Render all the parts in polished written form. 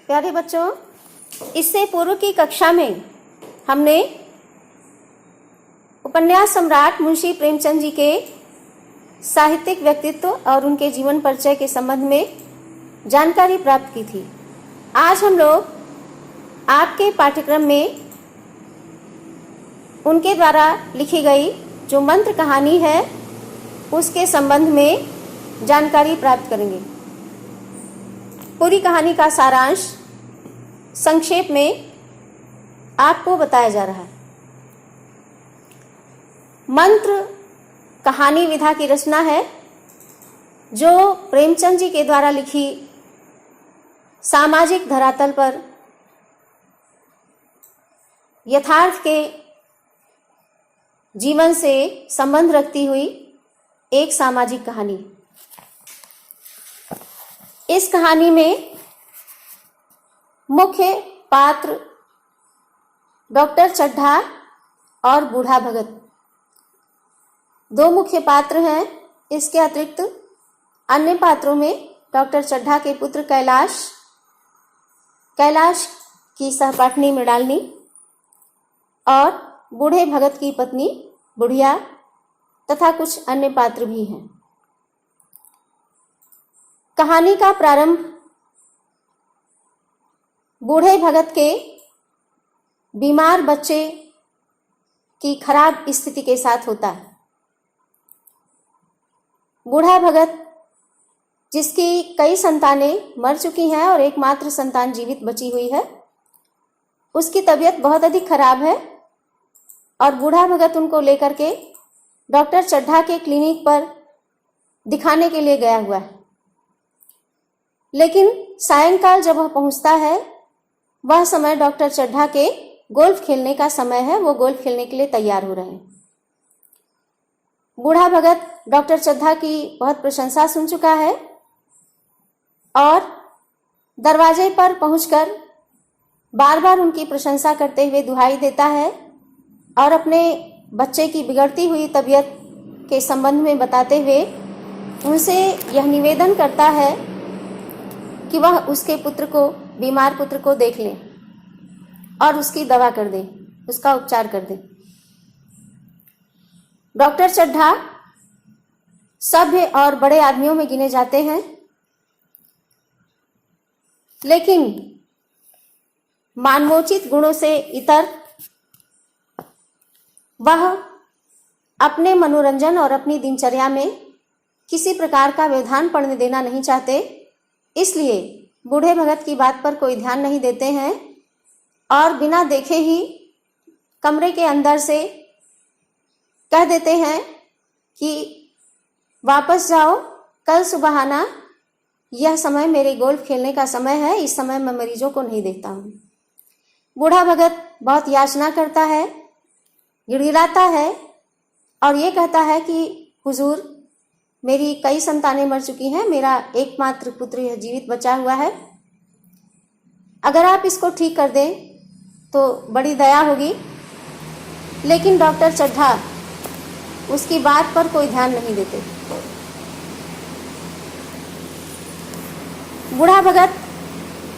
प्यारे बच्चों, इससे पूर्व की कक्षा में हमने उपन्यास सम्राट मुंशी प्रेमचंद जी के साहित्यिक व्यक्तित्व और उनके जीवन परिचय के संबंध में जानकारी प्राप्त की थी। आज हम लोग आपके पाठ्यक्रम में उनके द्वारा लिखी गई जो मंत्र कहानी है उसके संबंध में जानकारी प्राप्त करेंगे। पूरी कहानी का सारांश संक्षेप में आपको बताया जा रहा है। मंत्र कहानी विधा की रचना है जो प्रेमचंद जी के द्वारा लिखी सामाजिक धरातल पर यथार्थ के जीवन से संबंध रखती हुई एक सामाजिक कहानी। इस कहानी में मुख्य पात्र डॉक्टर चड्ढा और बूढ़ा भगत दो मुख्य पात्र हैं। इसके अतिरिक्त अन्य पात्रों में डॉक्टर चड्ढा के पुत्र कैलाश की सहपाठनी मृणालिनी और बूढ़े भगत की पत्नी बुढ़िया तथा कुछ अन्य पात्र भी हैं। कहानी का प्रारंभ बूढ़े भगत के बीमार बच्चे की खराब स्थिति के साथ होता है। बूढ़ा भगत जिसकी कई संतानें मर चुकी हैं और एकमात्र संतान जीवित बची हुई है, उसकी तबीयत बहुत अधिक खराब है और बूढ़ा भगत उनको लेकर के डॉक्टर चड्ढा के क्लिनिक पर दिखाने के लिए गया हुआ है। लेकिन सायंकाल जब वह पहुंचता है, वह समय डॉक्टर चड्ढा के गोल्फ खेलने का समय है। वो गोल्फ खेलने के लिए तैयार हो रहे हैं। बूढ़ा भगत डॉक्टर चड्ढा की बहुत प्रशंसा सुन चुका है और दरवाजे पर पहुंचकर बार बार उनकी प्रशंसा करते हुए दुहाई देता है और अपने बच्चे की बिगड़ती हुई तबीयत के संबंध में बताते हुए उनसे यह निवेदन करता है कि वह उसके बीमार पुत्र को देख लें और उसकी दवा कर दें, उसका उपचार कर दें। डॉक्टर चड्ढा सभ्य और बड़े आदमियों में गिने जाते हैं, लेकिन मानवोचित गुणों से इतर वह अपने मनोरंजन और अपनी दिनचर्या में किसी प्रकार का व्यवधान पड़ने देना नहीं चाहते। इसलिए बूढ़े भगत की बात पर कोई ध्यान नहीं देते हैं और बिना देखे ही कमरे के अंदर से कह देते हैं कि वापस जाओ, कल सुबह आना, यह समय मेरे गोल्फ खेलने का समय है, इस समय मैं मरीजों को नहीं देखता हूँ। बूढ़ा भगत बहुत याचना करता है, गिड़गिड़ाता है और ये कहता है कि हुजूर, मेरी कई संतानें मर चुकी हैं, मेरा एकमात्र पुत्र यह जीवित बचा हुआ है। अगर आप इसको ठीक कर दें तो बड़ी दया होगी। लेकिन डॉक्टर चड्ढा उसकी बात पर कोई ध्यान नहीं देते। बूढ़ा भगत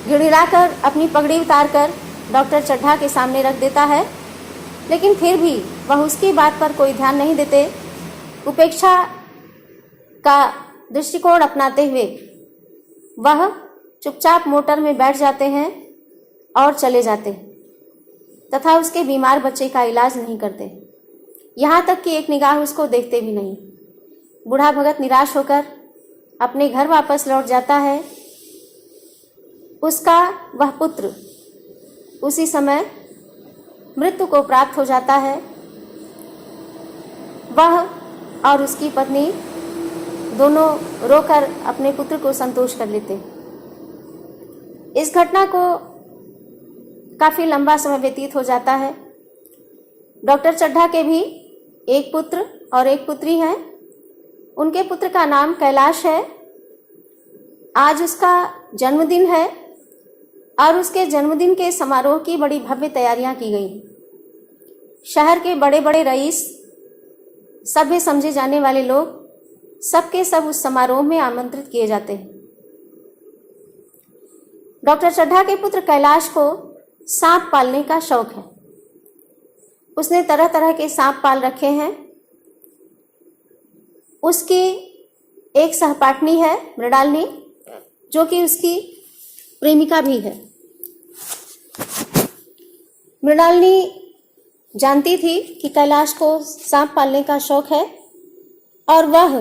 गिड़गिड़ाकर अपनी पगड़ी उतारकर डॉक्टर चड्ढा के सामने रख देता है, लेकिन फिर भी वह उसकी बात पर कोई ध्यान नहीं देते। उपेक्षा का दृष्टिकोण अपनाते हुए वह चुपचाप मोटर में बैठ जाते हैं और चले जाते तथा उसके बीमार बच्चे का इलाज नहीं करते। यहाँ तक कि एक निगाह उसको देखते भी नहीं। बूढ़ा भगत निराश होकर अपने घर वापस लौट जाता है। उसका वह पुत्र उसी समय मृत्यु को प्राप्त हो जाता है। वह और उसकी पत्नी दोनों रोकर अपने पुत्र को संतोष कर लेते। इस घटना को काफी लंबा समय व्यतीत हो जाता है। डॉक्टर चड्ढा के भी एक पुत्र और एक पुत्री हैं। उनके पुत्र का नाम कैलाश है। आज उसका जन्मदिन है और उसके जन्मदिन के समारोह की बड़ी भव्य तैयारियां की गई। शहर के बड़े बड़े रईस, सभ्य समझे जाने वाले लोग सबके सब उस समारोह में आमंत्रित किए जाते हैं। डॉक्टर चड्ढा के पुत्र कैलाश को सांप पालने का शौक है। उसने तरह तरह के सांप पाल रखे हैं। उसकी एक सहपाठनी है मृणालिनी, जो कि उसकी प्रेमिका भी है। मृणालिनी जानती थी कि कैलाश को सांप पालने का शौक है और वह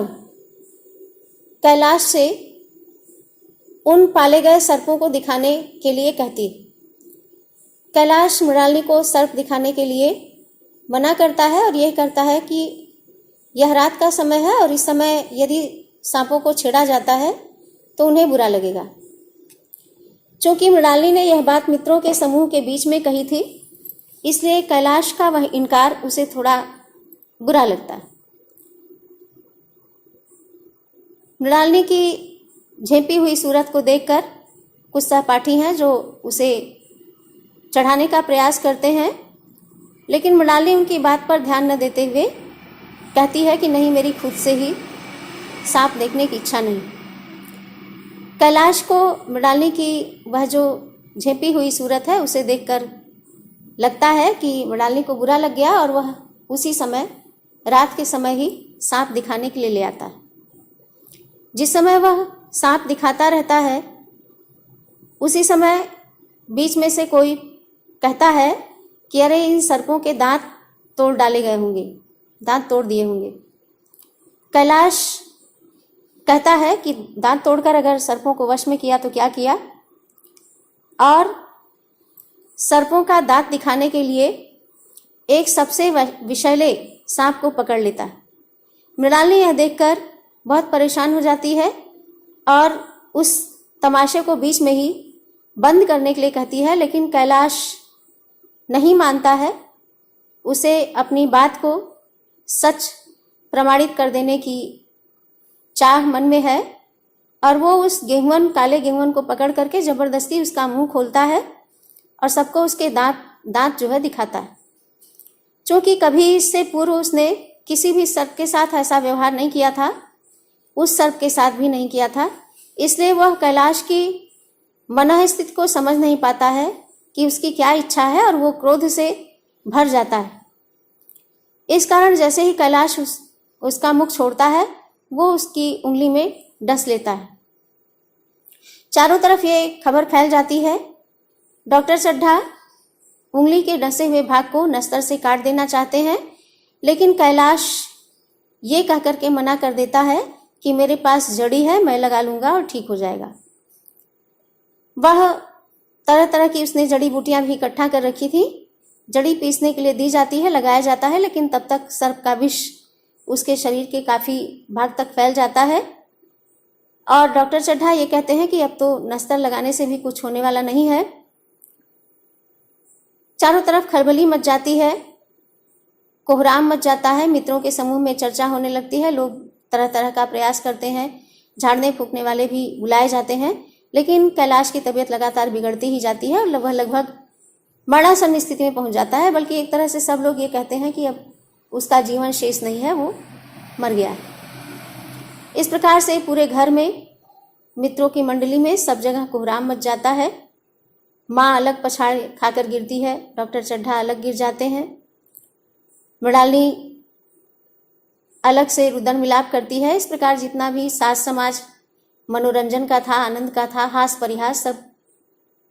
कैलाश से उन पाले गए सर्पों को दिखाने के लिए कहती। कैलाश मृणालिनी को सर्प दिखाने के लिए मना करता है और यह कहता है कि यह रात का समय है और इस समय यदि सांपों को छेड़ा जाता है तो उन्हें बुरा लगेगा। चूंकि मृणालिनी ने यह बात मित्रों के समूह के बीच में कही थी, इसलिए कैलाश का वह इनकार उसे थोड़ा बुरा लगता है। मृणालिनी की झेपी हुई सूरत को देखकर कुछ सहपाठी हैं जो उसे चढ़ाने का प्रयास करते हैं, लेकिन मृणालिनी उनकी बात पर ध्यान न देते हुए कहती है कि नहीं, मेरी खुद से ही सांप देखने की इच्छा नहीं। कैलाश को मृणालिनी की वह जो झेपी हुई सूरत है उसे देखकर लगता है कि मृणालिनी को बुरा लग गया और वह उसी समय रात के समय ही सांप दिखाने के लिए ले आता है। जिस समय वह सांप दिखाता रहता है उसी समय बीच में से कोई कहता है कि अरे, इन सर्पों के दांत तोड़ डाले गए होंगे, दांत तोड़ दिए होंगे। कैलाश कहता है कि दांत तोड़कर अगर सर्पों को वश में किया तो क्या किया, और सर्पों का दांत दिखाने के लिए एक सबसे विषैले सांप को पकड़ लेता है। मृणालिनी यह देखकर बहुत परेशान हो जाती है और उस तमाशे को बीच में ही बंद करने के लिए कहती है, लेकिन कैलाश नहीं मानता है। उसे अपनी बात को सच प्रमाणित कर देने की चाह मन में है और वो उस काले गेहूं को पकड़ करके जबरदस्ती उसका मुंह खोलता है और सबको उसके दांत जो है दिखाता है। क्योंकि कभी इससे पूर्व उसने किसी भी सर्प के साथ ऐसा व्यवहार नहीं किया था, उस सर्प के साथ भी नहीं किया था, इसलिए वह कैलाश की मनःस्थिति को समझ नहीं पाता है कि उसकी क्या इच्छा है और वो क्रोध से भर जाता है। इस कारण जैसे ही कैलाश उसका मुख छोड़ता है वो उसकी उंगली में डस लेता है। चारों तरफ ये खबर फैल जाती है। डॉक्टर चड्ढा उंगली के डसे हुए भाग को नस्तर से काट देना चाहते हैं, लेकिन कैलाश ये कह करके मना कर देता है कि मेरे पास जड़ी है, मैं लगा लूंगा और ठीक हो जाएगा। वह तरह तरह की उसने जड़ी बूटियां भी इकट्ठा कर रखी थी। जड़ी पीसने के लिए दी जाती है, लगाया जाता है, लेकिन तब तक सर्प का विष उसके शरीर के काफी भाग तक फैल जाता है और डॉक्टर चड्ढा ये कहते हैं कि अब तो नस्तर लगाने से भी कुछ होने वाला नहीं है। चारों तरफ खलबली मच जाती है, कोहराम मच जाता है। मित्रों के समूह में चर्चा होने लगती है, लोग तरह तरह का प्रयास करते हैं, झाड़ने फूकने वाले भी बुलाए जाते हैं, लेकिन कैलाश की तबीयत लगातार बिगड़ती ही जाती है और वह लगभग मरणासन स्थिति में पहुंच जाता है। बल्कि एक तरह से सब लोग ये कहते हैं कि अब उसका जीवन शेष नहीं है, वो मर गया है। इस प्रकार से पूरे घर में, मित्रों की मंडली में सब जगह कोहराम मच जाता है। माँ अलग पछाड़ खाकर गिरती है, डॉक्टर चड्ढा अलग गिर जाते हैं, मृणालिनी अलग से रुदन मिलाप करती है। इस प्रकार जितना भी साज समाज मनोरंजन का था, आनंद का था, हास परिहास, सब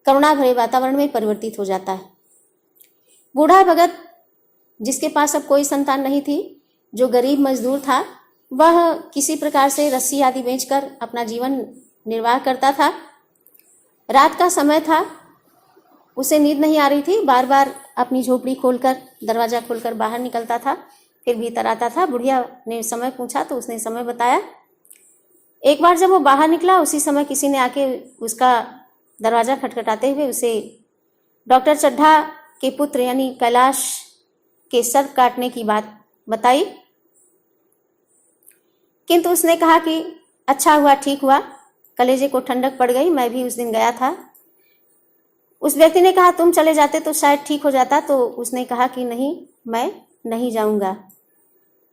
करुणा भरे वातावरण में परिवर्तित हो जाता है। बूढ़ा भगत, जिसके पास अब कोई संतान नहीं थी, जो गरीब मजदूर था, वह किसी प्रकार से रस्सी आदि बेचकर अपना जीवन निर्वाह करता था। रात का समय था, उसे नींद नहीं आ रही थी, बार बार अपनी झोपड़ी खोलकर, दरवाजा खोलकर बाहर निकलता था, फिर भीतर आता था। बुढ़िया ने समय पूछा तो उसने समय बताया। एक बार जब वो बाहर निकला, उसी समय किसी ने आके उसका दरवाजा खटखटाते हुए उसे डॉक्टर चड्ढा के पुत्र यानी कैलाश के सर्प काटने की बात बताई। किंतु उसने कहा कि अच्छा हुआ, ठीक हुआ, कलेजे को ठंडक पड़ गई, मैं भी उस दिन गया था। उस व्यक्ति ने कहा तुम चले जाते तो शायद ठीक हो जाता, तो उसने कहा कि नहीं, मैं नहीं जाऊंगा,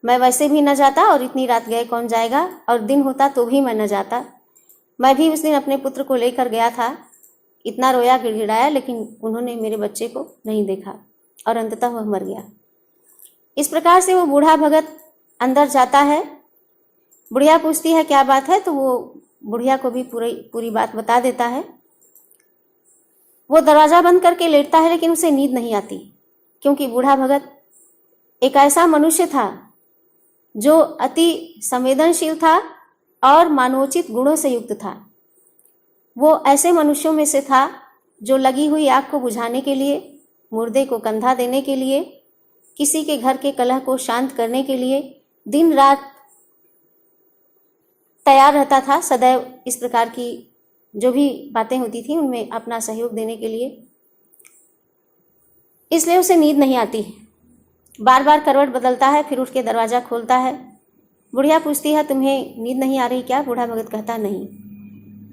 मैं वैसे भी न जाता और इतनी रात गए कौन जाएगा, और दिन होता तो भी मैं न जाता। मैं भी उस दिन अपने पुत्र को लेकर गया था, इतना रोया गिड़गिड़ाया, लेकिन उन्होंने मेरे बच्चे को नहीं देखा और अंततः वह मर गया। इस प्रकार से वो बूढ़ा भगत अंदर जाता है। बुढ़िया पूछती है क्या बात है, तो वो बुढ़िया को भी पूरी बात बता देता है। वो दरवाज़ा बंद करके लेटता है, लेकिन उसे नींद नहीं आती, क्योंकि बूढ़ा भगत एक ऐसा मनुष्य था जो अति संवेदनशील था और मानवोचित गुणों से युक्त था। वो ऐसे मनुष्यों में से था जो लगी हुई आग को बुझाने के लिए, मुर्दे को कंधा देने के लिए, किसी के घर के कलह को शांत करने के लिए दिन रात तैयार रहता था। सदैव इस प्रकार की जो भी बातें होती थी उनमें अपना सहयोग देने के लिए। इसलिए उसे नींद नहीं आती। बार बार करवट बदलता है, फिर उठ के दरवाज़ा खोलता है। बुढ़िया पूछती है तुम्हें नींद नहीं आ रही क्या? बूढ़ा भगत कहता नहीं।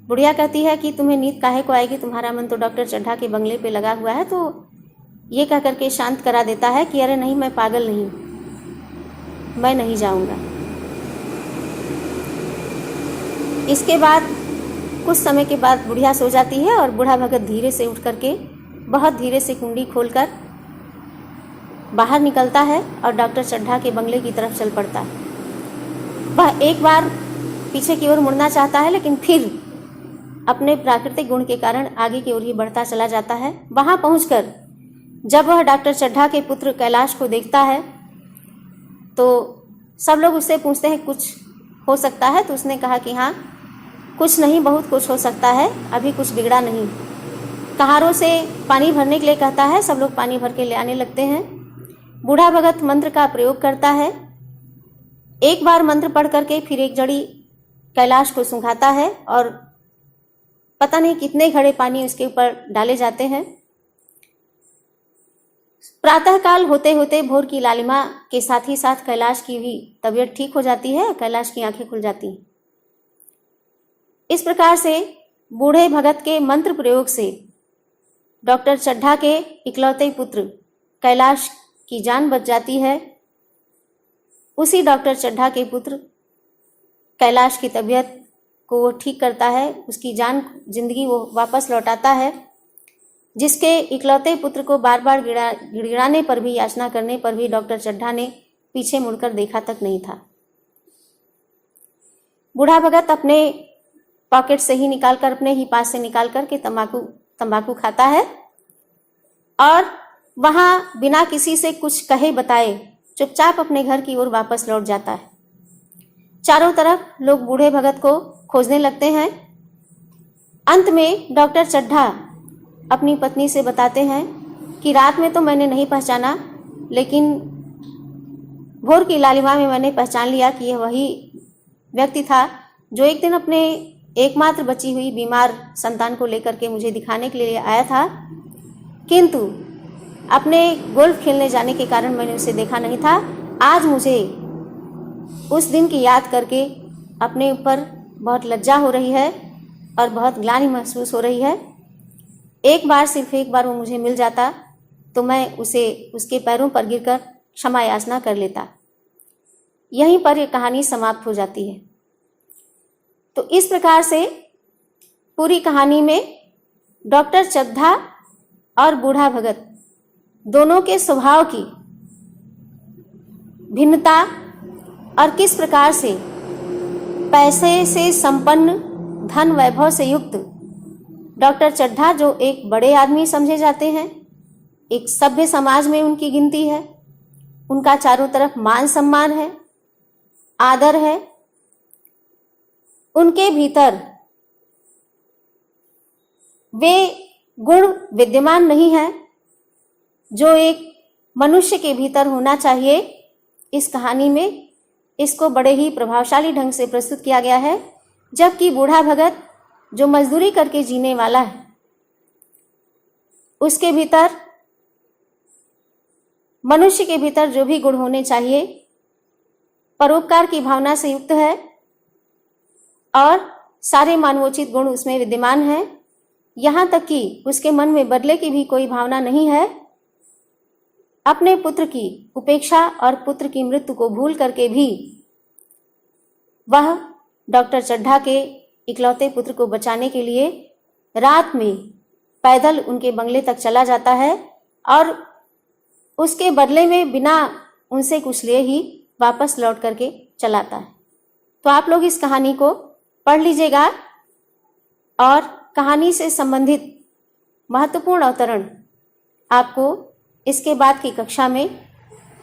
बुढ़िया कहती है कि तुम्हें नींद काहे को आएगी, तुम्हारा मन तो डॉक्टर चड्ढा के बंगले पे लगा हुआ है। तो ये कह करके शांत करा देता है कि अरे नहीं, मैं पागल नहीं, मैं नहीं जाऊंगा। इसके बाद कुछ समय के बाद बुढ़िया सो जाती है और बूढ़ा भगत धीरे से उठ करके बहुत धीरे से कुंडी खोलकर बाहर निकलता है और डॉक्टर चड्ढा के बंगले की तरफ चल पड़ता है। वह एक बार पीछे की ओर मुड़ना चाहता है, लेकिन फिर अपने प्राकृतिक गुण के कारण आगे की ओर ही बढ़ता चला जाता है। वहां पहुंचकर जब वह डॉक्टर चड्ढा के पुत्र कैलाश को देखता है तो सब लोग उससे पूछते हैं कुछ हो सकता है? तो उसने कहा कि हाँ, कुछ नहीं, बहुत कुछ हो सकता है, अभी कुछ बिगड़ा नहीं। कहारों से पानी भरने के लिए कहता है, सब लोग पानी भर के ले आने लगते हैं। बूढ़ा भगत मंत्र का प्रयोग करता है। एक बार मंत्र पढ़ करके फिर एक जड़ी कैलाश को सूंघाता है और पता नहीं कितने घड़े पानी उसके ऊपर डाले जाते हैं। प्रातःकाल होते होते भोर की लालिमा के साथ ही साथ कैलाश की भी तबीयत ठीक हो जाती है, कैलाश की आंखें खुल जाती हैं। इस प्रकार से बूढ़े भगत के मंत्र प्रयोग से डॉक्टर चड्ढा के इकलौते पुत्र कैलाश की जान बच जाती है। उसी डॉक्टर चड्ढा के पुत्र कैलाश की तबीयत को वो ठीक करता है, उसकी जान जिंदगी वो वापस लौटाता है। जिसके इकलौते पुत्र को बार बार गिड़गिड़ाने पर भी, याचना करने पर भी डॉक्टर चड्ढा ने पीछे मुड़कर देखा तक नहीं था। बूढ़ा भगत अपने पॉकेट से ही निकालकर, अपने ही पास से निकाल कर के तंबाकू खाता है और वहां बिना किसी से कुछ कहे बताए चुपचाप अपने घर की ओर वापस लौट जाता है। चारों तरफ लोग बूढ़े भगत को खोजने लगते हैं। अंत में डॉक्टर चड्ढा अपनी पत्नी से बताते हैं कि रात में तो मैंने नहीं पहचाना, लेकिन भोर की लालिमा में मैंने पहचान लिया कि यह वही व्यक्ति था जो एक दिन अपने एकमात्र बची हुई बीमार संतान को लेकर के मुझे दिखाने के लिए आया था, किंतु अपने गोल्फ खेलने जाने के कारण मैंने उसे देखा नहीं था। आज मुझे उस दिन की याद करके अपने ऊपर बहुत लज्जा हो रही है और बहुत ग्लानि महसूस हो रही है। एक बार, सिर्फ एक बार वो मुझे मिल जाता तो मैं उसे उसके पैरों पर गिरकर क्षमा याचना कर लेता। यहीं पर यह कहानी समाप्त हो जाती है। तो इस प्रकार से पूरी कहानी में डॉक्टर चड्ढा और बूढ़ा भगत दोनों के स्वभाव की भिन्नता और किस प्रकार से पैसे से संपन्न, धन वैभव से युक्त डॉक्टर चड्ढा, जो एक बड़े आदमी समझे जाते हैं, एक सभ्य समाज में उनकी गिनती है, उनका चारों तरफ मान सम्मान है, आदर है, उनके भीतर वे गुण विद्यमान नहीं है जो एक मनुष्य के भीतर होना चाहिए। इस कहानी में इसको बड़े ही प्रभावशाली ढंग से प्रस्तुत किया गया है। जबकि बूढ़ा भगत जो मजदूरी करके जीने वाला है, उसके भीतर, मनुष्य के भीतर जो भी गुण होने चाहिए, परोपकार की भावना से युक्त है और सारे मानवोचित गुण उसमें विद्यमान हैं। यहाँ तक कि उसके मन में बदले की भी कोई भावना नहीं है। अपने पुत्र की उपेक्षा और पुत्र की मृत्यु को भूल करके भी वह डॉक्टर चड्ढा के इकलौते पुत्र को बचाने के लिए रात में पैदल उनके बंगले तक चला जाता है और उसके बदले में बिना उनसे कुछ लिए ही वापस लौट करके चलाता है। तो आप लोग इस कहानी को पढ़ लीजिएगा और कहानी से संबंधित महत्वपूर्ण अवतरण आपको इसके बाद की कक्षा में